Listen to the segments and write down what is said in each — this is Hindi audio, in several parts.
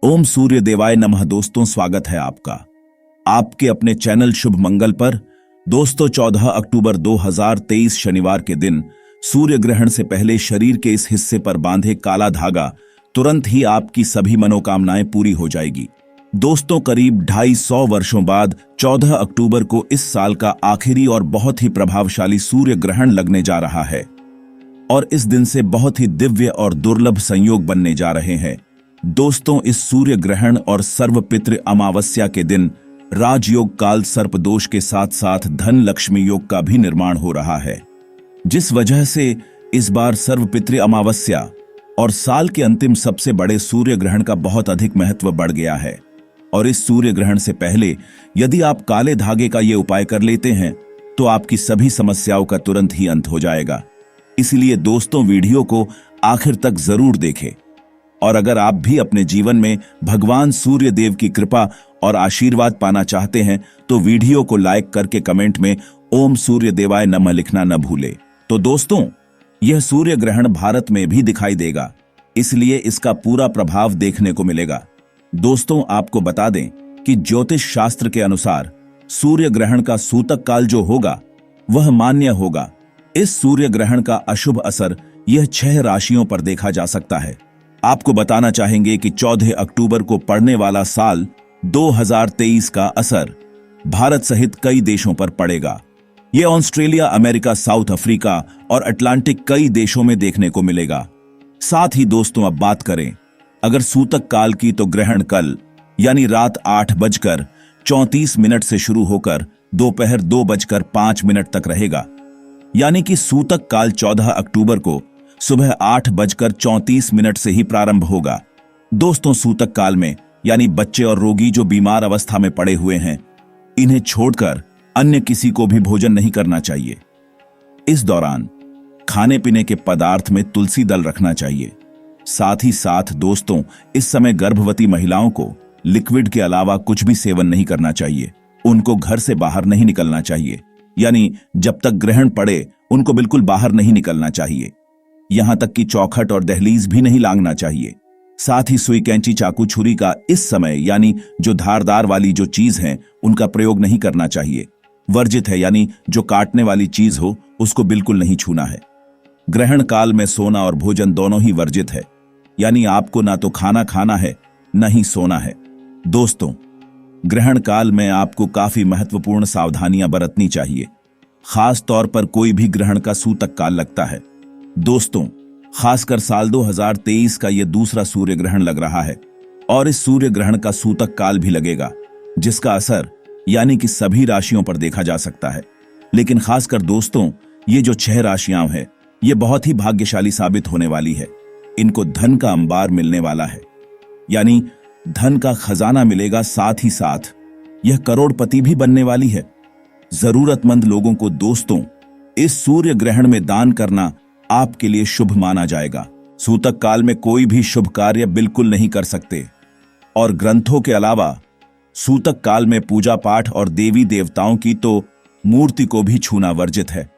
ओम सूर्य देवाय नमः। दोस्तों, स्वागत है आपका आपके अपने चैनल शुभ मंगल पर। दोस्तों, 14 अक्टूबर 2023 शनिवार के दिन सूर्य ग्रहण से पहले शरीर के इस हिस्से पर बांधे काला धागा तुरंत ही आपकी सभी मनोकामनाएं पूरी हो जाएगी। दोस्तों, करीब 250 वर्षों बाद 14 अक्टूबर को इस साल का आखिरी और बहुत ही प्रभावशाली सूर्य ग्रहण लगने जा रहा है और इस दिन से बहुत ही दिव्य और दुर्लभ संयोग बनने जा रहे हैं। दोस्तों, इस सूर्य ग्रहण और सर्वपितृ अमावस्या के दिन राजयोग काल सर्प दोष के साथ साथ धन लक्ष्मी योग का भी निर्माण हो रहा है, जिस वजह से इस बार सर्वपितृ अमावस्या और साल के अंतिम सबसे बड़े सूर्य ग्रहण का बहुत अधिक महत्व बढ़ गया है। और इस सूर्य ग्रहण से पहले यदि आप काले धागे का ये उपाय कर लेते हैं तो आपकी सभी समस्याओं का तुरंत ही अंत हो जाएगा। इसलिए दोस्तों, वीडियो को आखिर तक जरूर देखें और अगर आप भी अपने जीवन में भगवान सूर्य देव की कृपा और आशीर्वाद पाना चाहते हैं तो वीडियो को लाइक करके कमेंट में ओम सूर्य देवाय नमः लिखना न भूले। तो दोस्तों, यह सूर्य ग्रहण भारत में भी दिखाई देगा, इसलिए इसका पूरा प्रभाव देखने को मिलेगा। दोस्तों, आपको बता दें कि ज्योतिष शास्त्र के अनुसार सूर्य ग्रहण का सूतक काल जो होगा वह मान्य होगा। इस सूर्य ग्रहण का अशुभ असर यह 6 राशियों पर देखा जा सकता है। आपको बताना चाहेंगे कि 14 अक्टूबर को पड़ने वाला साल 2023 का असर भारत सहित कई देशों पर पड़ेगा। यह ऑस्ट्रेलिया, अमेरिका, साउथ अफ्रीका और अटलांटिक कई देशों में देखने को मिलेगा। साथ ही दोस्तों, अब बात करें अगर सूतक काल की तो ग्रहण कल यानी रात 8:34 से शुरू होकर दोपहर 2:05 तक रहेगा। यानी कि सूतक काल 14 अक्टूबर को सुबह 8:34 से ही प्रारंभ होगा। दोस्तों, सूतक काल में यानी बच्चे और रोगी जो बीमार अवस्था में पड़े हुए हैं, इन्हें छोड़कर अन्य किसी को भी भोजन नहीं करना चाहिए। इस दौरान खाने पीने के पदार्थ में तुलसी दल रखना चाहिए। साथ ही साथ दोस्तों, इस समय गर्भवती महिलाओं को लिक्विड के अलावा कुछ भी सेवन नहीं करना चाहिए। उनको घर से बाहर नहीं निकलना चाहिए, यानी जब तक ग्रहण पड़े उनको बिल्कुल बाहर नहीं निकलना चाहिए। यहां तक कि चौखट और दहलीज भी नहीं लांघना चाहिए। साथ ही सुई, कैंची, चाकू, छुरी का इस समय यानी जो धारदार वाली जो चीज है उनका प्रयोग नहीं करना चाहिए। वर्जित है, यानी जो काटने वाली चीज हो उसको बिल्कुल नहीं छूना है। ग्रहण काल में सोना और भोजन दोनों ही वर्जित है, यानी आपको ना तो खाना खाना है न ही सोना है। दोस्तों, ग्रहण काल में आपको काफी महत्वपूर्ण सावधानियां बरतनी चाहिए। खास तौर पर कोई भी ग्रहण का सूतक काल लगता है। दोस्तों, खासकर साल 2023 का यह दूसरा सूर्य ग्रहण लग रहा है और इस सूर्य ग्रहण का सूतक काल भी लगेगा, जिसका असर यानी कि सभी राशियों पर देखा जा सकता है। लेकिन खासकर दोस्तों, ये जो 6 राशियां हैं ये बहुत ही भाग्यशाली साबित होने वाली है। इनको धन का अंबार मिलने वाला है, यानी धन का खजाना मिलेगा। साथ ही साथ यह करोड़पति भी बनने वाली है। जरूरतमंद लोगों को दोस्तों इस सूर्य ग्रहण में दान करना आपके लिए शुभ माना जाएगा। सूतक काल में कोई भी शुभ कार्य बिल्कुल नहीं कर सकते और ग्रंथों के अलावा सूतक काल में पूजा पाठ और देवी देवताओं की तो मूर्ति को भी छूना वर्जित है।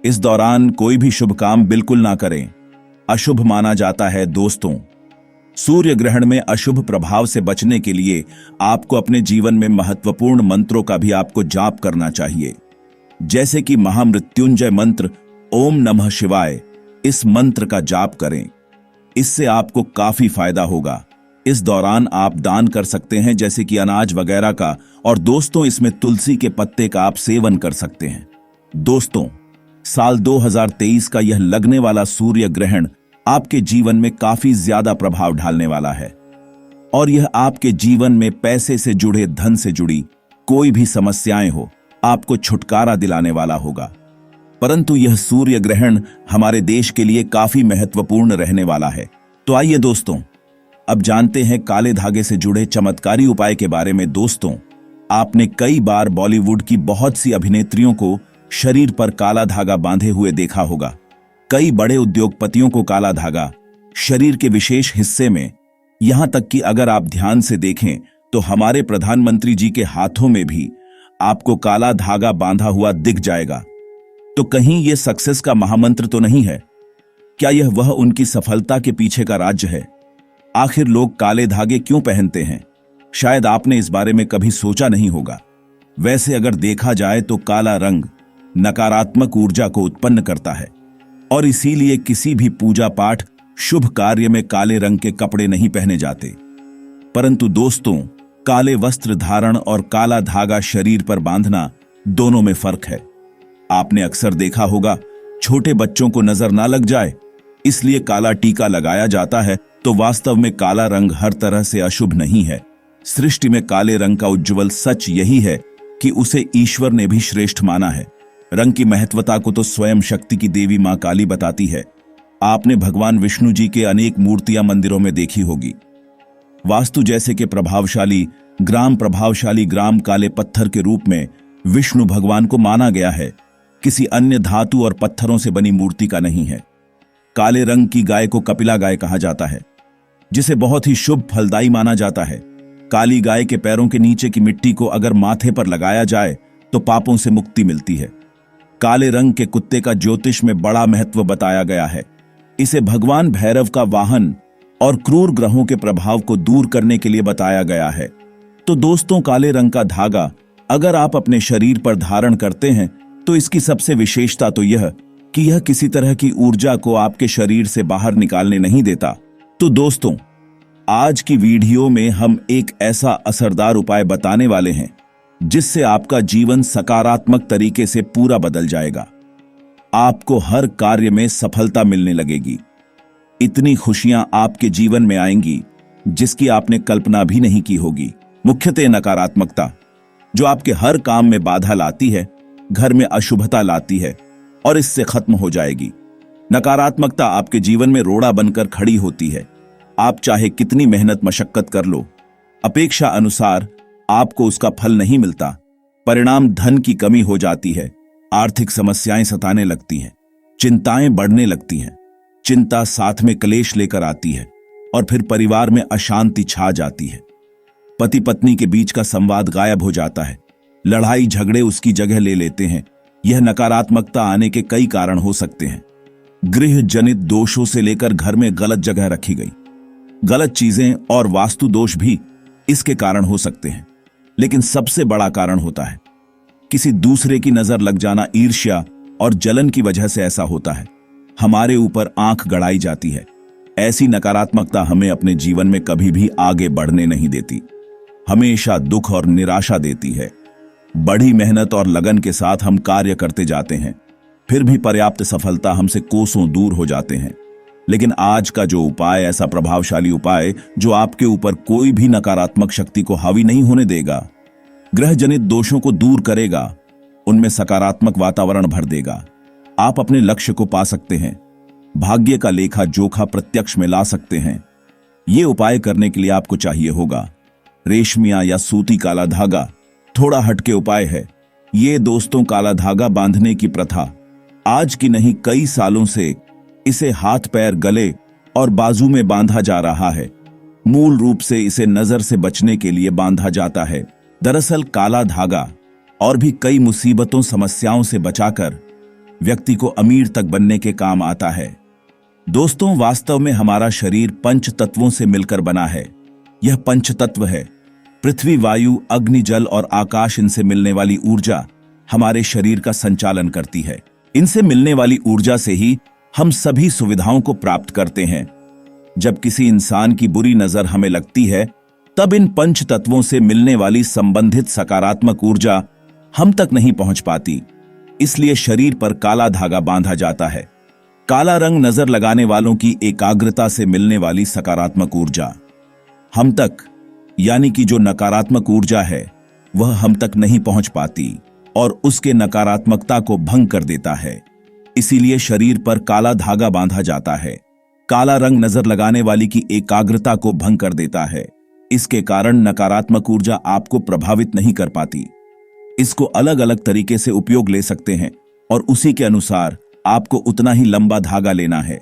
इस दौरान कोई भी शुभ काम बिल्कुल ना करें, अशुभ माना जाता है। दोस्तों, सूर्य ग्रहण में अशुभ प्रभाव से बचने के लिए आपको अपने जीवन में महत्वपूर्ण मंत्रों का भी आपको जाप करना चाहिए, जैसे कि महामृत्युंजय मंत्र ओम नमः शिवाय। इस मंत्र का जाप करें, इससे आपको काफी फायदा होगा। इस दौरान आप दान कर सकते हैं, जैसे कि अनाज वगैरह का, और दोस्तों इसमें तुलसी के पत्ते का आप सेवन कर सकते हैं। दोस्तों, साल 2023 का यह लगने वाला सूर्य ग्रहण आपके जीवन में काफी ज्यादा प्रभाव डालने वाला है और यह आपके जीवन में पैसे से जुड़े, धन से जुड़ी कोई भी समस्याएं हो, आपको छुटकारा दिलाने वाला होगा। परंतु यह सूर्य ग्रहण हमारे देश के लिए काफी महत्वपूर्ण रहने वाला है। तो आइए दोस्तों, अब जानते हैं काले धागे से जुड़े चमत्कारी उपाय के बारे में। दोस्तों, आपने कई बार बॉलीवुड की बहुत सी अभिनेत्रियों को शरीर पर काला धागा बांधे हुए देखा होगा। कई बड़े उद्योगपतियों को काला धागा शरीर के विशेष हिस्से में, यहां तक कि अगर आप ध्यान से देखें तो हमारे प्रधानमंत्री जी के हाथों में भी आपको काला धागा बांधा हुआ दिख जाएगा। तो कहीं यह सक्सेस का महामंत्र तो नहीं है? क्या यह वह उनकी सफलता के पीछे का राज्य है? आखिर लोग काले धागे क्यों पहनते हैं? शायद आपने इस बारे में कभी सोचा नहीं होगा। वैसे अगर देखा जाए तो काला रंग नकारात्मक ऊर्जा को उत्पन्न करता है और इसीलिए किसी भी पूजा पाठ, शुभ कार्य में काले रंग के कपड़े नहीं पहने जाते। परंतु दोस्तों, काले वस्त्र धारण और काला धागा शरीर पर बांधना, दोनों में फर्क है। आपने अक्सर देखा होगा, छोटे बच्चों को नजर ना लग जाए इसलिए काला टीका लगाया जाता है, तो वास्तव में काला रंग हर तरह से अशुभ नहीं है। सृष्टि में काले रंग का उज्ज्वल सच यही है कि उसे ईश्वर ने भी श्रेष्ठ माना है। रंग की महत्वता को तो स्वयं शक्ति की देवी मां काली बताती है। आपने भगवान विष्णु जी के अनेक मूर्तियां मंदिरों में देखी होगी। वास्तु जैसे कि प्रभावशाली ग्राम काले पत्थर के रूप में विष्णु भगवान को माना गया है, किसी अन्य धातु और पत्थरों से बनी मूर्ति का नहीं है। काले रंग की गाय को कपिला गाय कहा जाता है, जिसे बहुत ही शुभ फलदायी माना जाता है। काली गाय के पैरों के नीचे की मिट्टी को अगर माथे पर लगाया जाए तो पापों से मुक्ति मिलती है। काले रंग के कुत्ते का ज्योतिष में बड़ा महत्व बताया गया है। इसे भगवान भैरव का वाहन और क्रूर ग्रहों के प्रभाव को दूर करने के लिए बताया गया है। तो दोस्तों, काले रंग का धागा अगर आप अपने शरीर पर धारण करते हैं तो इसकी सबसे विशेषता तो यह कि यह किसी तरह की ऊर्जा को आपके शरीर से बाहर निकालने नहीं देता। तो दोस्तों, आज की वीडियो में हम एक ऐसा असरदार उपाय बताने वाले हैं जिससे आपका जीवन सकारात्मक तरीके से पूरा बदल जाएगा। आपको हर कार्य में सफलता मिलने लगेगी। इतनी खुशियां आपके जीवन में आएंगी जिसकी आपने कल्पना भी नहीं की होगी। मुख्यतः नकारात्मकता जो आपके हर काम में बाधा लाती है, घर में अशुभता लाती है, और इससे खत्म हो जाएगी। नकारात्मकता आपके जीवन में रोड़ा बनकर खड़ी होती है। आप चाहे कितनी मेहनत मशक्कत कर लो, अपेक्षा अनुसार आपको उसका फल नहीं मिलता। परिणाम धन की कमी हो जाती है, आर्थिक समस्याएं सताने लगती हैं, चिंताएं बढ़ने लगती हैं। चिंता साथ में क्लेश लेकर आती है और फिर परिवार में अशांति छा जाती है। पति पत्नी के बीच का संवाद गायब हो जाता है, लड़ाई झगड़े उसकी जगह ले लेते हैं। यह नकारात्मकता आने के कई कारण हो सकते हैं। गृह जनित दोषों से लेकर घर में गलत जगह रखी गई गलत चीजें और वास्तु दोष भी इसके कारण हो सकते हैं। लेकिन सबसे बड़ा कारण होता है किसी दूसरे की नजर लग जाना। ईर्ष्या और जलन की वजह से ऐसा होता है। हमारे ऊपर आंख गड़ाई जाती है। ऐसी नकारात्मकता हमें अपने जीवन में कभी भी आगे बढ़ने नहीं देती, हमेशा दुख और निराशा देती है। बड़ी मेहनत और लगन के साथ हम कार्य करते जाते हैं, फिर भी पर्याप्त सफलता हमसे कोसों दूर हो जाते हैं। लेकिन आज का जो उपाय, ऐसा प्रभावशाली उपाय जो आपके ऊपर कोई भी नकारात्मक शक्ति को हावी नहीं होने देगा, ग्रह जनित दोषों को दूर करेगा, उनमें सकारात्मक वातावरण भर देगा। आप अपने लक्ष्य को पा सकते हैं, भाग्य का लेखा जोखा प्रत्यक्ष में ला सकते हैं। ये उपाय करने के लिए आपको चाहिए होगा रेशमिया या सूती काला धागा। थोड़ा हटके उपाय है ये दोस्तों। काला धागा बांधने की प्रथा आज की नहीं, कई सालों से इसे हाथ पैर, गले और बाजू में बांधा जा रहा है। मूल रूप से इसे नजर से बचने के लिए बांधा जाता है। दरअसल काला धागा और भी कई मुसीबतों, समस्याओं से बचाकर व्यक्ति को अमीर तक बनने के काम आता है। दोस्तों, वास्तव में हमारा शरीर पंच तत्वों से मिलकर बना है। यह पंच तत्व है पृथ्वी, वायु, अग्नि, जल और आकाश। इनसे मिलने वाली ऊर्जा हमारे शरीर का संचालन करती है। इनसे मिलने वाली ऊर्जा से ही हम सभी सुविधाओं को प्राप्त करते हैं। जब किसी इंसान की बुरी नजर हमें लगती है, तब इन पंच तत्वों से मिलने वाली संबंधित सकारात्मक ऊर्जा हम तक नहीं पहुंच पाती। इसलिए शरीर पर काला धागा बांधा जाता है। काला रंग नजर लगाने वालों की एकाग्रता से मिलने वाली सकारात्मक ऊर्जा हम तक, यानी कि जो नकारात्मक ऊर्जा है वह हम तक नहीं पहुंच पाती और उसके नकारात्मकता को भंग कर देता है। इसीलिए शरीर पर काला धागा बांधा जाता है। काला रंग नजर लगाने वाली की एकाग्रता को भंग कर देता है। इसके कारण नकारात्मक ऊर्जा आपको प्रभावित नहीं कर पाती। इसको अलग अलग तरीके से उपयोग ले सकते हैं और उसी के अनुसार आपको उतना ही लंबा धागा लेना है।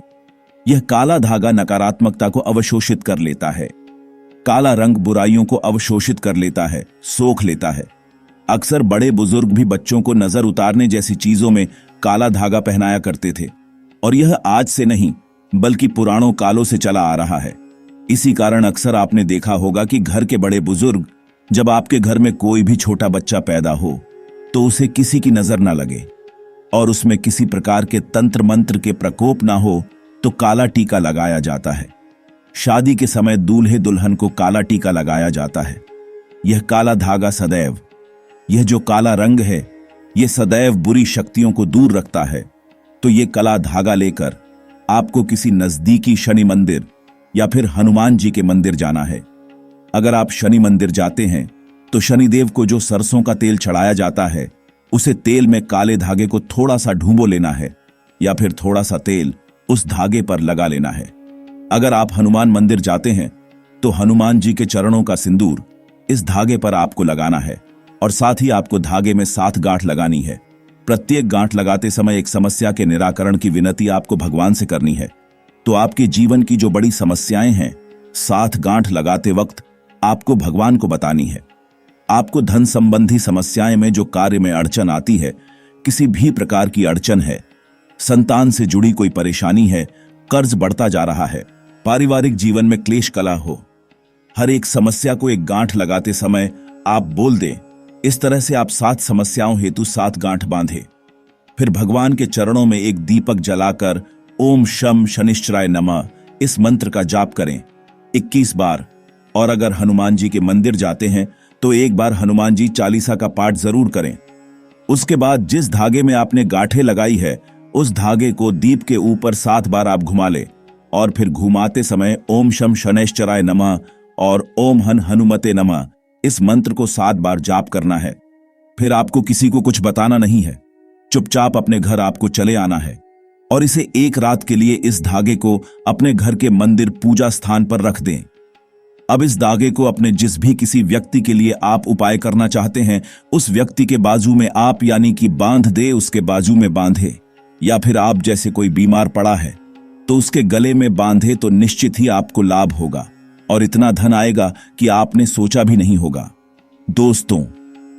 यह काला धागा नकारात्मकता को अवशोषित कर लेता है। काला रंग बुराइयों को अवशोषित कर लेता है, सोख लेता है। अक्सर बड़े बुजुर्ग भी बच्चों को नजर उतारने जैसी चीजों में काला धागा पहनाया करते थे और यह आज से नहीं बल्कि पुरानों कालों से चला आ रहा है। इसी कारण अक्सर आपने देखा होगा कि घर के बड़े बुजुर्ग जब आपके घर में कोई भी छोटा बच्चा पैदा हो तो उसे किसी की नजर ना लगे और उसमें किसी प्रकार के तंत्र मंत्र के प्रकोप ना हो तो काला टीका लगाया जाता है। शादी के समय दूल्हे दुल्हन को काला टीका लगाया जाता है। यह काला धागा सदैव, यह जो काला रंग है, यह सदैव बुरी शक्तियों को दूर रखता है। तो यह काला धागा लेकर आपको किसी नजदीकी शनि मंदिर या फिर हनुमान जी के मंदिर जाना है। अगर आप शनि मंदिर जाते हैं तो शनिदेव को जो सरसों का तेल चढ़ाया जाता है उसे तेल में काले धागे को थोड़ा सा ढूंबो लेना है या फिर थोड़ा सा तेल उस धागे पर लगा लेना है। अगर आप हनुमान मंदिर जाते हैं तो हनुमान जी के चरणों का सिंदूर इस धागे पर आपको लगाना है और साथ ही आपको धागे में 7 गांठ लगानी है। प्रत्येक गांठ लगाते समय एक समस्या के निराकरण की विनती आपको भगवान से करनी है। तो आपके जीवन की जो बड़ी समस्याएं हैं 7 गांठ लगाते वक्त आपको भगवान को बतानी है। आपको धन संबंधी समस्याएं में जो कार्य में अड़चन आती है, किसी भी प्रकार की अड़चन है, संतान से जुड़ी कोई परेशानी है, कर्ज बढ़ता जा रहा है, पारिवारिक जीवन में क्लेश कला हो, हर एक समस्या को एक गांठ लगाते समय आप बोल दें। इस तरह से आप 7 समस्याओं हेतु 7 गांठ बांधे। फिर भगवान के चरणों में एक दीपक जलाकर ओम शम शनिश्चराय नमः इस मंत्र का जाप करें 21 बार। और अगर हनुमान जी के मंदिर जाते हैं तो एक बार हनुमान जी चालीसा का पाठ जरूर करें। उसके बाद जिस धागे में आपने गांठें लगाई है उस धागे को दीप के ऊपर 7 बार आप घुमा ले और फिर घुमाते समय ओम शम शनैश्चराय नमः और ओम हन हनुमते नमः इस मंत्र को 7 बार जाप करना है। फिर आपको किसी को कुछ बताना नहीं है, चुपचाप अपने घर आपको चले आना है और इसे एक रात के लिए इस धागे को अपने घर के मंदिर पूजा स्थान पर रख दें। अब इस धागे को अपने जिस भी किसी व्यक्ति के लिए आप उपाय करना चाहते हैं उस व्यक्ति के बाजू में आप यानी कि बांध दे, उसके बाजू में बांधे, या फिर आप जैसे कोई बीमार पड़ा है तो उसके गले में बांधे तो निश्चित ही आपको लाभ होगा और इतना धन आएगा कि आपने सोचा भी नहीं होगा। दोस्तों,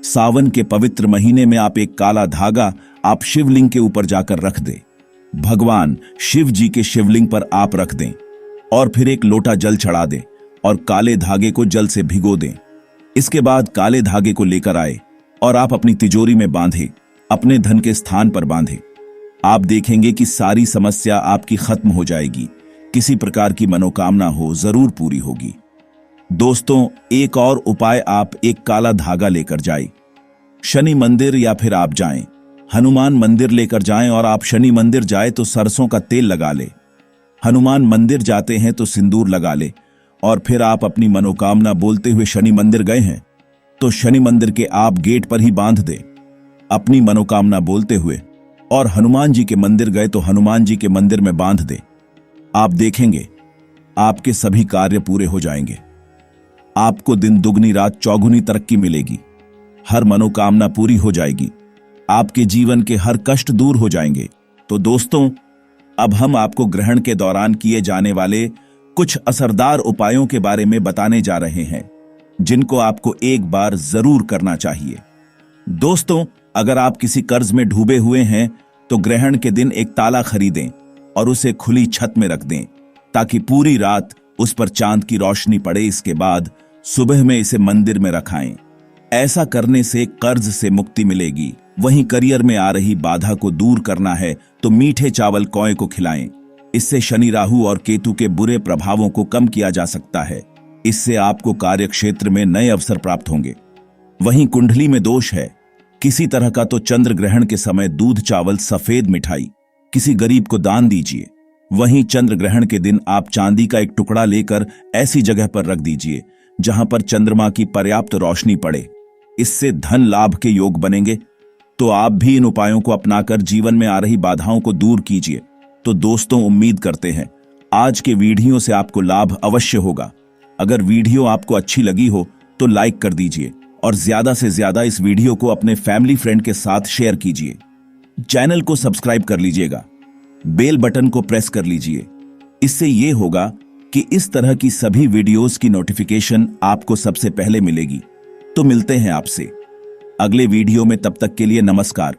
सावन के पवित्र महीने में आप एक काला धागा आप शिवलिंग के ऊपर जाकर रख दें। भगवान शिव जी के शिवलिंग पर आप रख दें और फिर एक लोटा जल चढ़ा दें और काले धागे को जल से भिगो दें। इसके बाद काले धागे को लेकर आए और आप अपनी तिजोरी में बांधे, अपने धन के स्थान पर बांधे। आप देखेंगे कि सारी समस्या आपकी खत्म हो जाएगी। किसी प्रकार की मनोकामना हो जरूर पूरी होगी। दोस्तों, एक और उपाय, आप एक काला धागा लेकर जाए शनि मंदिर या फिर आप जाएं हनुमान मंदिर लेकर जाएं और आप शनि मंदिर जाए तो सरसों का तेल लगा ले, हनुमान मंदिर जाते हैं तो सिंदूर लगा ले और फिर आप अपनी मनोकामना बोलते हुए शनि मंदिर गए हैं तो शनि मंदिर के आप गेट पर ही बांध दे अपनी मनोकामना बोलते हुए, और हनुमान जी के मंदिर गए तो हनुमान जी के मंदिर में बांध दे। आप देखेंगे आपके सभी कार्य पूरे हो जाएंगे। आपको दिन दुगनी रात चौगुनी तरक्की मिलेगी, हर मनोकामना पूरी हो जाएगी, आपके जीवन के हर कष्ट दूर हो जाएंगे। तो दोस्तों, अब हम आपको ग्रहण के दौरान किए जाने वाले कुछ असरदार उपायों के बारे में बताने जा रहे हैं जिनको आपको एक बार जरूर करना चाहिए। दोस्तों, अगर आप किसी कर्ज में डूबे हुए हैं तो ग्रहण के दिन एक ताला खरीदें और उसे खुली छत में रख दें ताकि पूरी रात उस पर चांद की रोशनी पड़े। इसके बाद सुबह में इसे मंदिर में रखाएं। ऐसा करने से कर्ज से मुक्ति मिलेगी। वहीं करियर में आ रही बाधा को दूर करना है तो मीठे चावल कौए को खिलाएं। इससे शनि, राहु और केतु के बुरे प्रभावों को कम किया जा सकता है। इससे आपको कार्य क्षेत्र में नए अवसर प्राप्त होंगे। वहीं कुंडली में दोष है किसी तरह का तो चंद्र ग्रहण के समय दूध, चावल, सफेद मिठाई किसी गरीब को दान दीजिए। वहीं चंद्र ग्रहण के दिन आप चांदी का एक टुकड़ा लेकर ऐसी जगह पर रख दीजिए जहां पर चंद्रमा की पर्याप्त रोशनी पड़े। इससे धन लाभ के योग बनेंगे। तो आप भी इन उपायों को अपनाकर जीवन में आ रही बाधाओं को दूर कीजिए। तो दोस्तों, उम्मीद करते हैं आज के वीडियो से आपको लाभ अवश्य होगा। अगर वीडियो आपको अच्छी लगी हो तो लाइक कर दीजिए और ज्यादा से ज्यादा इस वीडियो को अपने फैमिली फ्रेंड के साथ शेयर कीजिए। चैनल को सब्सक्राइब कर लीजिएगा, बेल बटन को प्रेस कर लीजिए। इससे यह होगा कि इस तरह की सभी वीडियोस की नोटिफिकेशन आपको सबसे पहले मिलेगी। तो मिलते हैं आपसे अगले वीडियो में, तब तक के लिए नमस्कार।